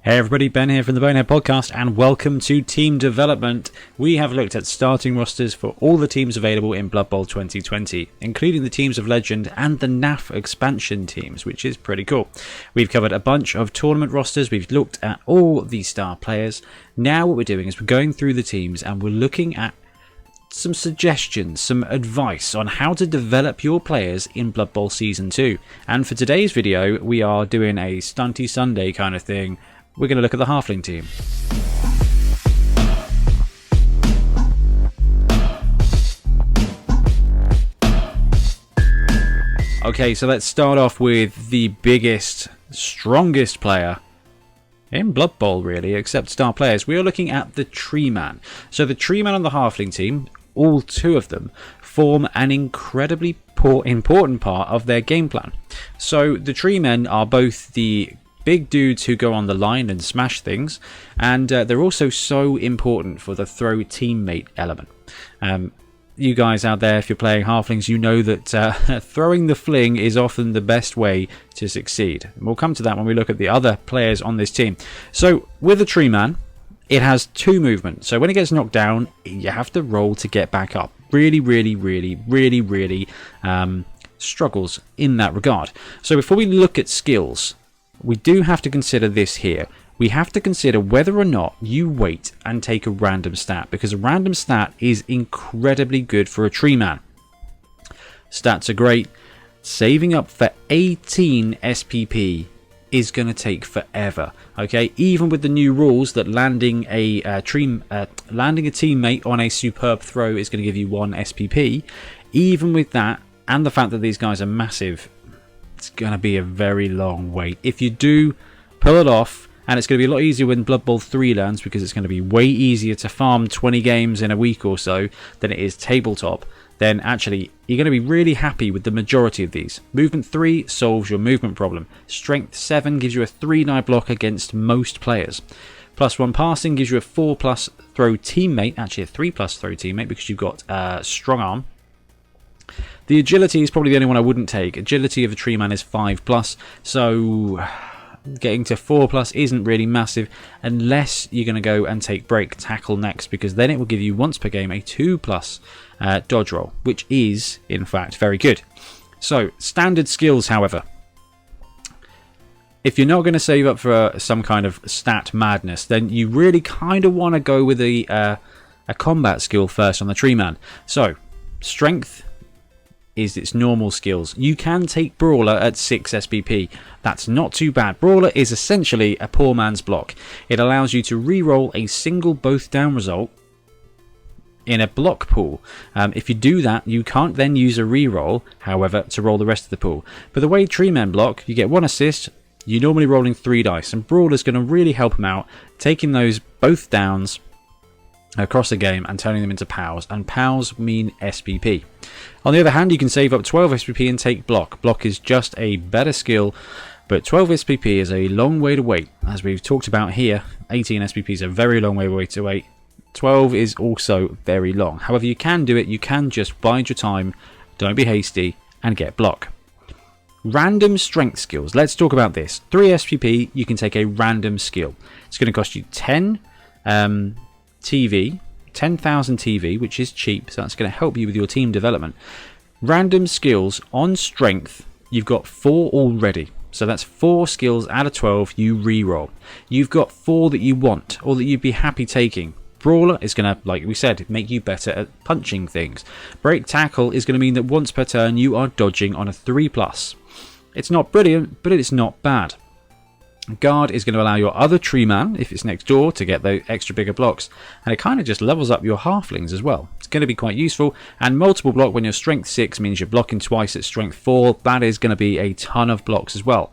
Hey everybody, Ben here from the Bonehead podcast and welcome to Team Development. We have looked at starting rosters for all the teams available in Blood Bowl 2020, including the Teams of Legend and the NAF expansion teams, which is pretty cool. We've covered a bunch of tournament rosters, we've looked at all the star players. Now what we're doing is we're going through the teams and we're looking at some suggestions, some advice on how to develop your players in Blood Bowl Season 2. And for today's video, we are doing a Stunty Sunday kind of thing. We're going to look at the Halfling team. Okay, so let's start off with the biggest, strongest player in Blood Bowl, really, except star players. We are looking at the Tree Man. So the Tree Man on the Halfling team, all two of them, form an incredibly important part of their game plan. So the Tree Men are both the big dudes who go on the line and smash things, and they're also so important for the throw teammate element. You guys out there, if you're playing Halflings, you know that throwing the fling is often the best way to succeed. And we'll come to that when we look at the other players on this team. So with the Tree Man, it has two movements. So when it gets knocked down, you have to roll to get back up. Really struggles in that regard. So before we look at skills, we do have to consider this here. We have to consider whether or not you wait and take a random stat, because a random stat is incredibly good for a Tree Man. Stats are great. Saving up for 18 SPP is going to take forever. Okay, even with the new rules that landing a teammate on a superb throw is going to give you 1 SPP, even with that, and the fact that these guys are massive, it's going to be a very long wait. If you do pull it off, and it's going to be a lot easier when Blood Bowl 3 lands, because it's going to be way easier to farm 20 games in a week or so than it is tabletop, then actually you're going to be really happy with the majority of these. Movement 3 solves your movement problem. Strength 7 gives you a 3-die block against most players. +1 passing gives you a 4+ throw teammate, actually a 3+ throw teammate because you've got strong arm. The agility is probably the only one I wouldn't take. Agility of a Tree Man is 5+, so getting to 4+ isn't really massive unless you're going to go and take break tackle next, because then it will give you once per game a 2+ dodge roll, which is in fact very good. So standard skills, however, if you're not going to save up for some kind of stat madness, then you really kind of want to go with a combat skill first on the Tree Man. So strength is its normal skills. You can take Brawler at 6 SPP. That's not too bad. Brawler is essentially a poor man's block. It allows you to re-roll a single both down result in a block pool. If you do that, you can't then use a re-roll, however, to roll the rest of the pool. But the way Tree Men block, you get 1 assist, you're normally rolling 3 dice, and Brawler's going to really help him out, taking those both downs across the game and turning them into POWs, and POWs mean SPP. On the other hand, you can save up 12 SPP and take block. Block is just a better skill, but 12 SPP is a long way to wait. As we've talked about here, 18 SPP is a very long way to wait. 12 is also very long. However, you can do it. You can just bide your time, don't be hasty, and get block. Random strength skills. Let's talk about this. 3 SPP, you can take a random skill. It's going to cost you 10 TV, 10,000 TV, which is cheap, so that's going to help you with your team development. Random skills on strength, you've got 4 already, so that's 4 skills out of 12 you re-roll. You've got 4 that you want, or that you'd be happy taking. Brawler is going to, like we said, make you better at punching things. Break tackle is going to mean that once per turn you are dodging on a 3+. It's not brilliant, but it's not bad. Guard is going to allow your other Tree Man, if it's next door, to get those extra bigger blocks, and it kind of just levels up your Halflings as well. It's going to be quite useful. And multiple block when you're strength 6 means you're blocking twice at strength 4. That is going to be a ton of blocks as well.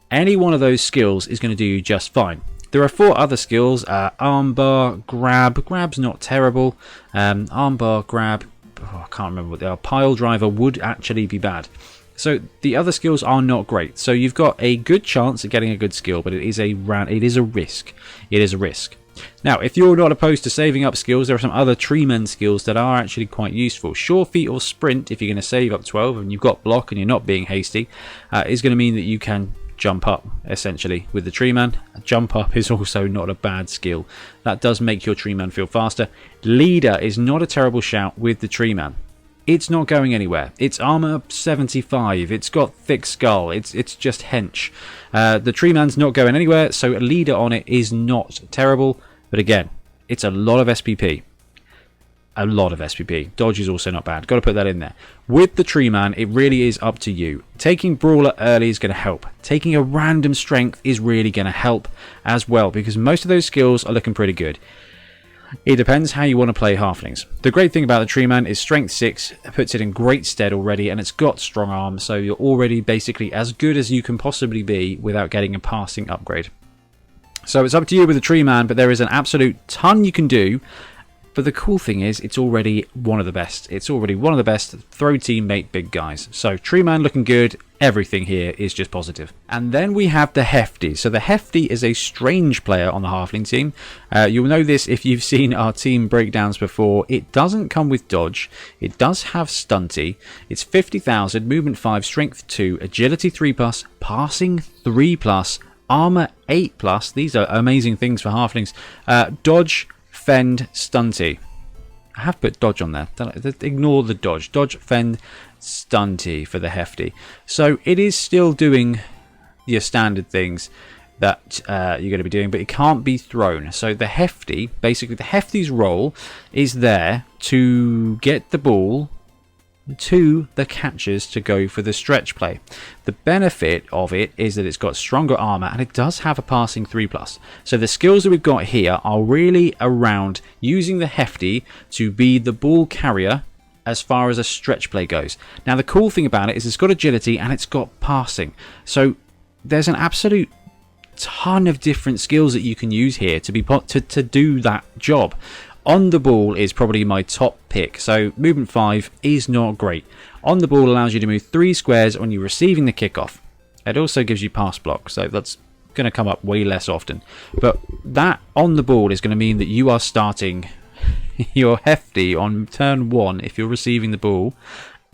Any one of those skills is going to do you just fine. There are 4 other skills: armbar, grab. Grab's not terrible. Armbar, grab. I can't remember what they are. Pile driver would actually be bad. So the other skills are not great. So you've got a good chance at getting a good skill, but it is a risk. It is a risk. Now, if you're not opposed to saving up skills, there are some other Tree Men skills that are actually quite useful. Sure Feet or Sprint, if you're going to save up 12 and you've got block and you're not being hasty, is going to mean that you can jump up, essentially, with the tree man. Jump up is also not a bad skill. That does make your tree man feel faster. Leader is not a terrible shout with the tree man. It's not going anywhere. It's armor 75. It's got thick skull. It's just hench. The tree man's not going anywhere, so a leader on it is not terrible. But again, it's a lot of SPP. A lot of SPP. Dodge is also not bad. Got to put that in there. With the tree man, it really is up to you. Taking Brawler early is going to help. Taking a random strength is really going to help as well, because most of those skills are looking pretty good. It depends how you want to play Halflings. The great thing about the tree man is strength 6 puts it in great stead already, and it's got strong arm, so you're already basically as good as you can possibly be without getting a passing upgrade. So it's up to you with the tree man, but there is an absolute ton you can do. But the cool thing is, it's already one of the best. It's already one of the best throw teammate big guys. So tree man looking good. Everything here is just positive. And then we have the Hefty. So the Hefty is a strange player on the Halfling team. You'll know this if you've seen our team breakdowns before. It doesn't come with dodge. It does have stunty. It's 50,000, movement 5, strength 2, agility 3+, passing 3+, armor 8+. These are amazing things for Halflings. Dodge, fend, stunty. I have put dodge on there. Ignore the dodge. Dodge, fend, stunty for the Hefty. So it is still doing your standard things that you're going to be doing, but it can't be thrown. So the Hefty, basically the Hefty's role is there to get the ball to the catchers to go for the stretch play. The benefit of it is that it's got stronger armor and it does have a passing 3+. So the skills that we've got here are really around using the Hefty to be the ball carrier as far as a stretch play goes. Now the cool thing about it is it's got agility and it's got passing. So there's an absolute ton of different skills that you can use here to be to do that job. On the ball is probably my top pick. So movement 5 is not great. On the ball allows you to move 3 squares when you're receiving the kickoff. It also gives you pass block, so that's going to come up way less often. But that on the ball is going to mean that you are starting your Hefty on turn 1 if you're receiving the ball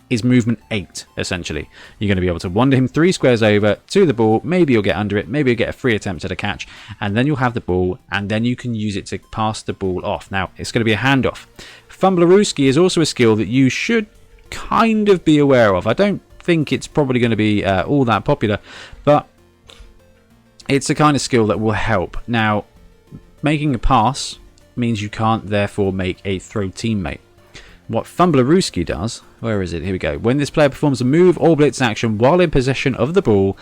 is movement 8, essentially. You're going to be able to wander him 3 squares over to the ball. Maybe you'll get under it. Maybe you'll get a free attempt at a catch. And then you'll have the ball, and then you can use it to pass the ball off. Now, it's going to be a handoff. Fumblerooski is also a skill that you should kind of be aware of. I don't think it's probably going to be all that popular, but it's a kind of skill that will help. Now, making a pass means you can't therefore make a throw teammate. What Fumblerooski does, where is it? Here we go. When this player performs a move or blitz action while in possession of the ball,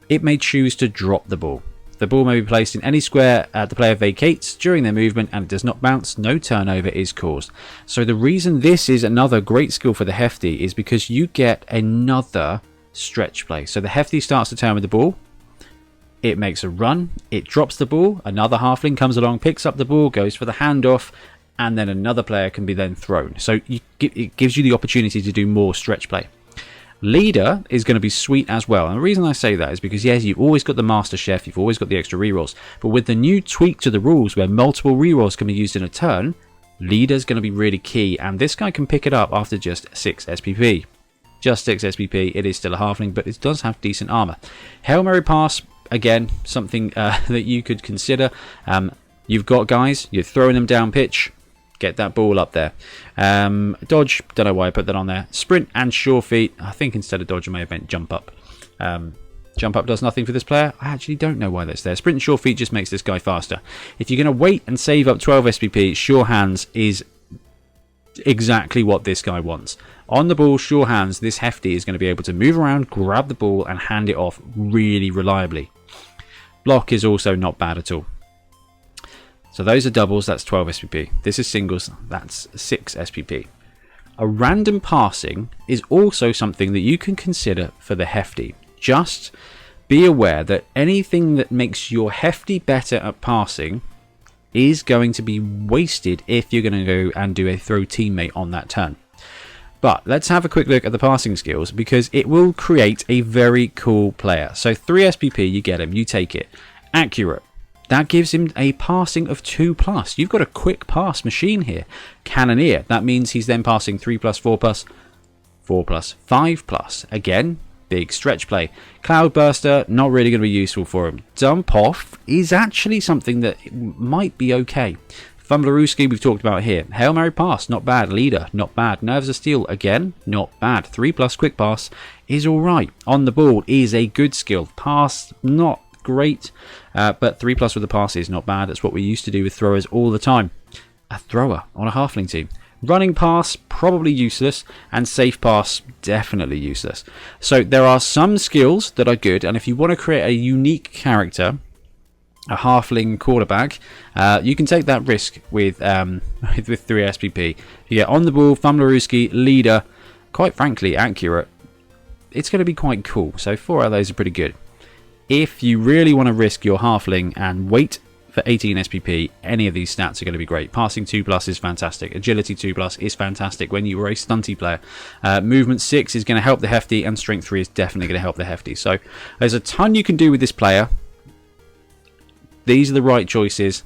it may choose to drop the ball. The ball may be placed in any square the player vacates during their movement and it does not bounce. No turnover is caused. So the reason this is another great skill for the Hefty is because you get another stretch play. So the Hefty starts the turn with the ball. It makes a run. It drops the ball. Another Halfling comes along, picks up the ball, goes for the handoff, and then another player can be then thrown. So it gives you the opportunity to do more stretch play. Leader is going to be sweet as well. And the reason I say that is because, yes, you've always got the Master Chef, you've always got the extra rerolls. But with the new tweak to the rules where multiple rerolls can be used in a turn, Leader is going to be really key. And this guy can pick it up after just 6 SPP. Just 6 SPP. It is still a Halfling, but it does have decent armor. Hail Mary Pass, again, something that you could consider. You've got guys, you're throwing them down pitch. Get that ball up there. Dodge, don't know why I put that on there. Sprint and sure feet. I think instead of dodge I may have meant jump up. Jump up does nothing for this player. I actually don't know why that's there. Sprint and sure feet just makes this guy faster. If you're going to wait and save up 12 SPP, sure hands is exactly what this guy wants. On the ball, sure hands, this Hefty is going to be able to move around, grab the ball and hand it off really reliably. Block is also not bad at all. So those are doubles, that's 12 SPP. This is singles, that's 6 SPP. A random passing is also something that you can consider for the Hefty. Just be aware that anything that makes your Hefty better at passing is going to be wasted if you're going to go and do a throw teammate on that turn. But let's have a quick look at the passing skills because it will create a very cool player. So 3 SPP, you get him, you take it. Accurate. That gives him a passing of 2+. You've got a quick pass machine here. Cannoneer. That means he's then passing 3+, 4+, 4+, 5+. Again, big stretch play. Cloudburster, not really going to be useful for him. Dump Off is actually something that might be okay. Fumblerooski we've talked about here. Hail Mary Pass, not bad. Leader, not bad. Nerves of Steel, again, not bad. 3+ Quick Pass is alright. On the Ball is a good skill. Pass, not great, but 3+ with the pass is not bad. That's what we used to do with throwers all the time. A thrower on a Halfling team. Running Pass, probably useless, and Safe Pass, definitely useless. So there are some skills that are good, and if you want to create a unique character, a Halfling quarterback, you can take that risk with 3 SPP. You get On the Ball, Fumblerooski, Leader, quite frankly, Accurate. It's going to be quite cool, so 4 of those are pretty good. If you really want to risk your Halfling and wait for 18 SPP, any of these stats are going to be great. Passing 2+ is fantastic. Agility 2+ is fantastic when you are a stunty player. Movement 6 is going to help the Hefty, and Strength 3 is definitely going to help the Hefty. So there's a ton you can do with this player. These are the right choices.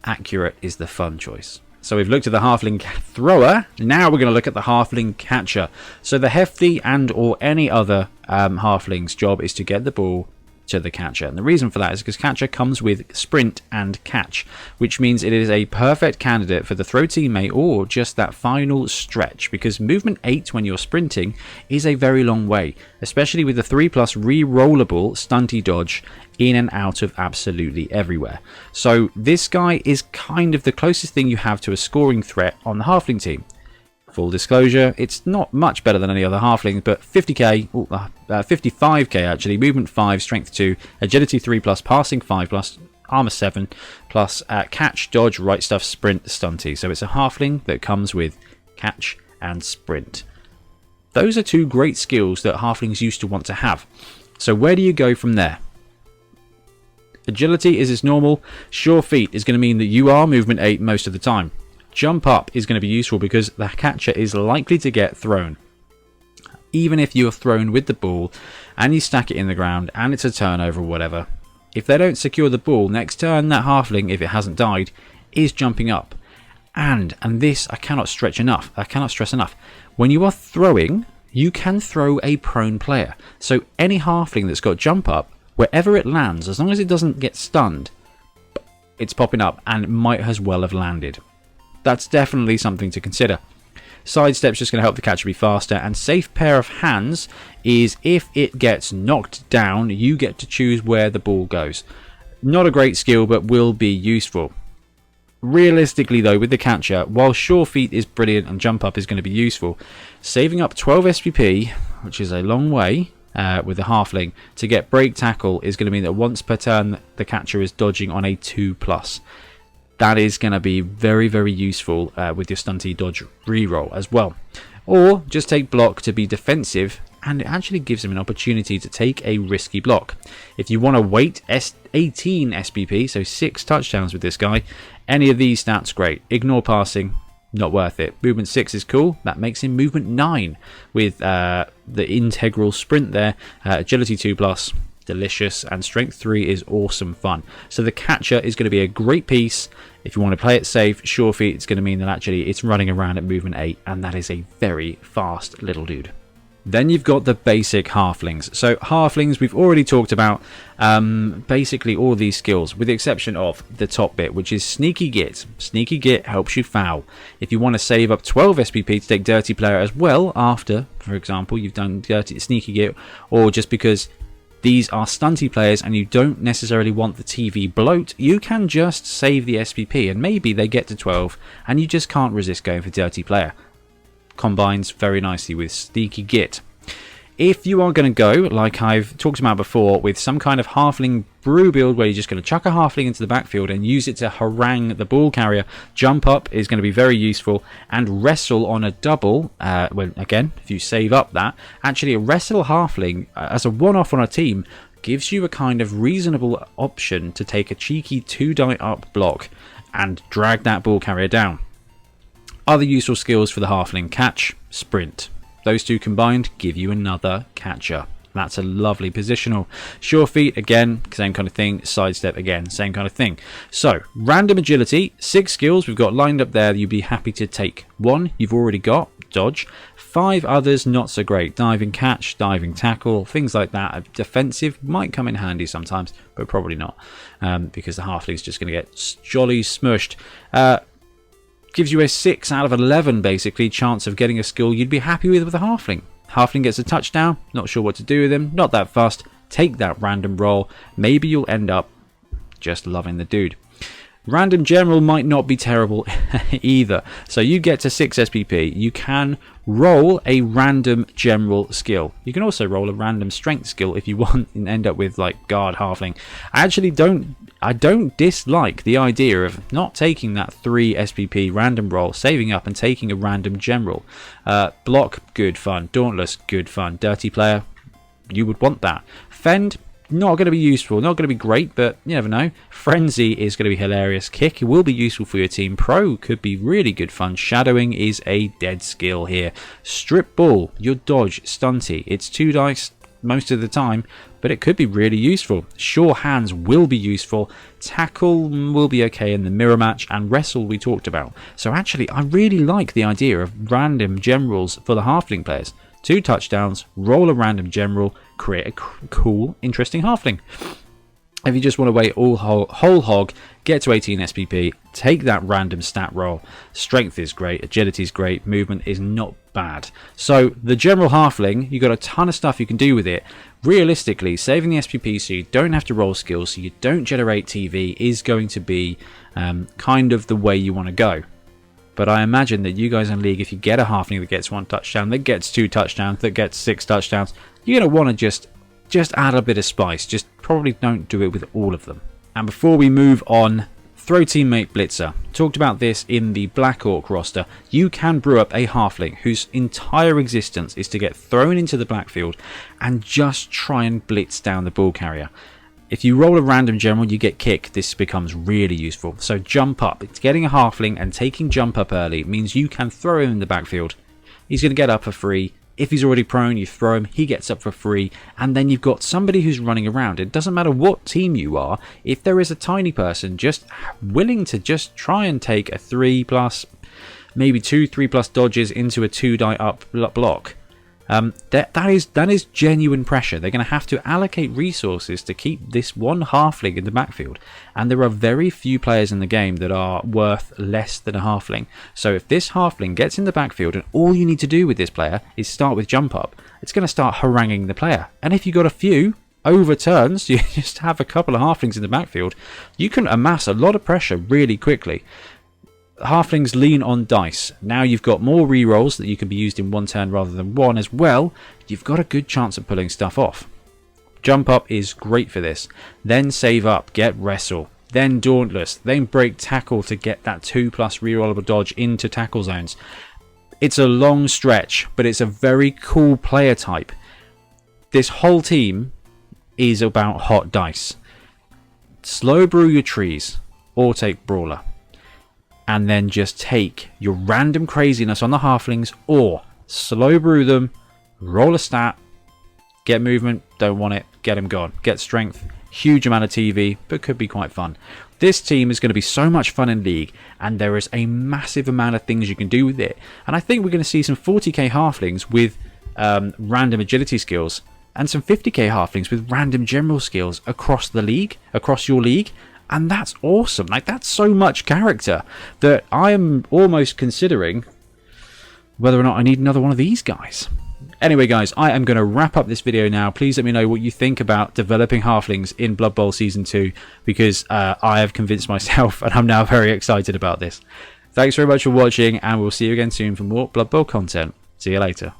Accurate is the fun choice. So we've looked at the Halfling thrower. Now we're going to look at the Halfling catcher. So the Hefty and or any other Halfling's job is to get the ball to the catcher, and the reason for that is because catcher comes with sprint and catch, which means it is a perfect candidate for the throw teammate or just that final stretch, because movement 8 when you're sprinting is a very long way, especially with the 3+ re-rollable stunty dodge in and out of absolutely everywhere. So this guy is kind of the closest thing you have to a scoring threat on the Halfling team. Full disclosure, it's not much better than any other Halflings, but 50k, 55k actually, movement 5, strength 2, agility 3+, passing 5+, armor 7, plus catch, dodge, right stuff, sprint, stunty. So it's a Halfling that comes with catch and sprint. Those are 2 great skills that Halflings used to want to have. So where do you go from there? Agility is its normal. Sure Feet is going to mean that you are movement 8 most of the time. Jump Up is going to be useful because the catcher is likely to get thrown. Even if you are thrown with the ball and you stack it in the ground and it's a turnover or whatever, if they don't secure the ball next turn, that Halfling, if it hasn't died, is jumping up. And this I cannot stress enough. When you are throwing, you can throw a prone player. So any Halfling that's got Jump Up, wherever it lands, as long as it doesn't get stunned, it's popping up and it might as well have landed. That's definitely something to consider. Sidestep's just going to help the catcher be faster, and Safe Pair of Hands is if it gets knocked down, you get to choose where the ball goes. Not a great skill, but will be useful. Realistically though, with the catcher, while Sure Feet is brilliant and Jump Up is going to be useful, saving up 12 SPP, which is a long way with the Halfling, to get Break Tackle is going to mean that once per turn the catcher is dodging on a 2+. That is going to be very, very useful with your stunty dodge reroll as well. Or just take block to be defensive, and it actually gives him an opportunity to take a risky block. If you want to wait 18 SPP, so 6 touchdowns with this guy, any of these stats great. Ignore passing, not worth it. Movement 6 is cool. That makes him movement 9 with the integral sprint there. Agility 2+. Delicious, and strength 3 is awesome fun. So the catcher is going to be a great piece. If you want to play it safe, Sure Feet, it's going to mean that actually it's running around at movement 8, and that is a very fast little dude. Then you've got the basic Halflings. So Halflings, we've already talked about basically all these skills, with the exception of the top bit, which is Sneaky Git. Sneaky Git helps you foul. If you want to save up 12 SPP to take Dirty Player as well, after, for example, you've done Sneaky Git, or just because these are stunty players and you don't necessarily want the TV bloat, you can just save the SPP and maybe they get to 12 and you just can't resist going for Dirty Player. Combines very nicely with Sneaky Git. If you are going to go, like I've talked about before, with some kind of Halfling brew build where you're just going to chuck a Halfling into the backfield and use it to harangue the ball carrier, Jump Up is going to be very useful, and Wrestle on a double, well, again, if you save up that, actually a Wrestle Halfling as a one-off on a team gives you a kind of reasonable option to take a cheeky 2-die up block and drag that ball carrier down. Other useful skills for the Halfling: catch, sprint. Those 2 combined give you another catcher. That's a lovely positional. Sure feet, again, same kind of thing. Sidestep, again, same kind of thing. So, random agility, 6 skills we've got lined up there that you'd be happy to take. 1 you've already got, dodge. 5 others, not so great. Diving catch, diving tackle, things like that. Defensive might come in handy sometimes, but probably not, because the halfling's just going to get jolly smushed. Gives you a 6 out of 11, basically, chance of getting a skill you'd be happy with a halfling. Halfling gets a touchdown, not sure what to do with him, not that fussed, take that random roll, maybe you'll end up just loving the dude. Random general might not be terrible either, so you get to 6 SPP, you can roll a random general skill. You can also roll a random strength skill if you want and end up with like guard halfling. I don't dislike the idea of not taking that 3 SPP random roll, saving up and taking a random general. Block, good fun. Dauntless, good fun. Dirty player, you would want that. Fend, not going to be useful, not going to be great, but you never know. Frenzy is going to be hilarious. Kick will be useful for your team. Pro could be really good fun. Shadowing is a dead skill here. Strip ball, your dodge, stunty. It's 2 dice most of the time, but it could be really useful. Sure hands will be useful. Tackle will be okay in the mirror match, and wrestle we talked about. So actually, I really like the idea of random generals for the halfling players. 2 touchdowns, roll a random general, create a cool, interesting halfling. If you just want to wait whole hog, get to 18 SPP, take that random stat roll. Strength is great, agility is great, movement is not bad. So the general halfling, you've got a ton of stuff you can do with it. Realistically, saving the SPP so you don't have to roll skills, so you don't generate TV, is going to be kind of the way you want to go. But I imagine that you guys in League, if you get a halfling that gets 1 touchdown, that gets 2 touchdowns, that gets 6 touchdowns, you're going to want to just add a bit of spice. Just probably don't do it with all of them. And before we move on, throw teammate blitzer. Talked about this in the Black Orc roster. You can brew up a halfling whose entire existence is to get thrown into the backfield and just try and blitz down the ball carrier. If you roll a random general, you get kick. This becomes really useful. So jump up. It's getting a halfling and taking jump up early means you can throw him in the backfield. He's going to get up for free. If he's already prone, you throw him, he gets up for free, and then you've got somebody who's running around. It doesn't matter what team you are, if there is a tiny person just willing to just try and take a 3+, maybe 2 3+ dodges into a 2 die up block, that is genuine pressure. They're going to have to allocate resources to keep this one halfling in the backfield, and there are very few players in the game that are worth less than a halfling. So if this halfling gets in the backfield and all you need to do with this player is start with jump up, it's going to start haranguing the player. And if you got a few overturns, you just have a couple of halflings in the backfield, you can amass a lot of pressure really quickly. Halflings lean on dice. Now you've got more rerolls that you can be used in 1 turn rather than 1 as well. You've got a good chance of pulling stuff off. Jump up is great for this. Then save up, get wrestle, then dauntless, then break tackle to get that 2+ rerollable dodge into tackle zones. It's a long stretch, but it's a very cool player type. This whole team is about hot dice. Slow brew your trees or take Brawler. And then just take your random craziness on the halflings, or slow brew them, roll a stat, get movement, don't want it, get him gone. Get strength, huge amount of TV, but could be quite fun. This team is going to be so much fun in League, and there is a massive amount of things you can do with it. And I think we're going to see some 40k halflings with random agility skills, and some 50k halflings with random general skills across the league, across your league. And that's awesome. Like, that's so much character that I am almost considering whether or not I need another one of these guys. Anyway, guys, I am going to wrap up this video now. Please let me know what you think about developing halflings in Blood Bowl Season 2, because I have convinced myself and I'm now very excited about this. Thanks very much for watching, and we'll see you again soon for more Blood Bowl content. See you later.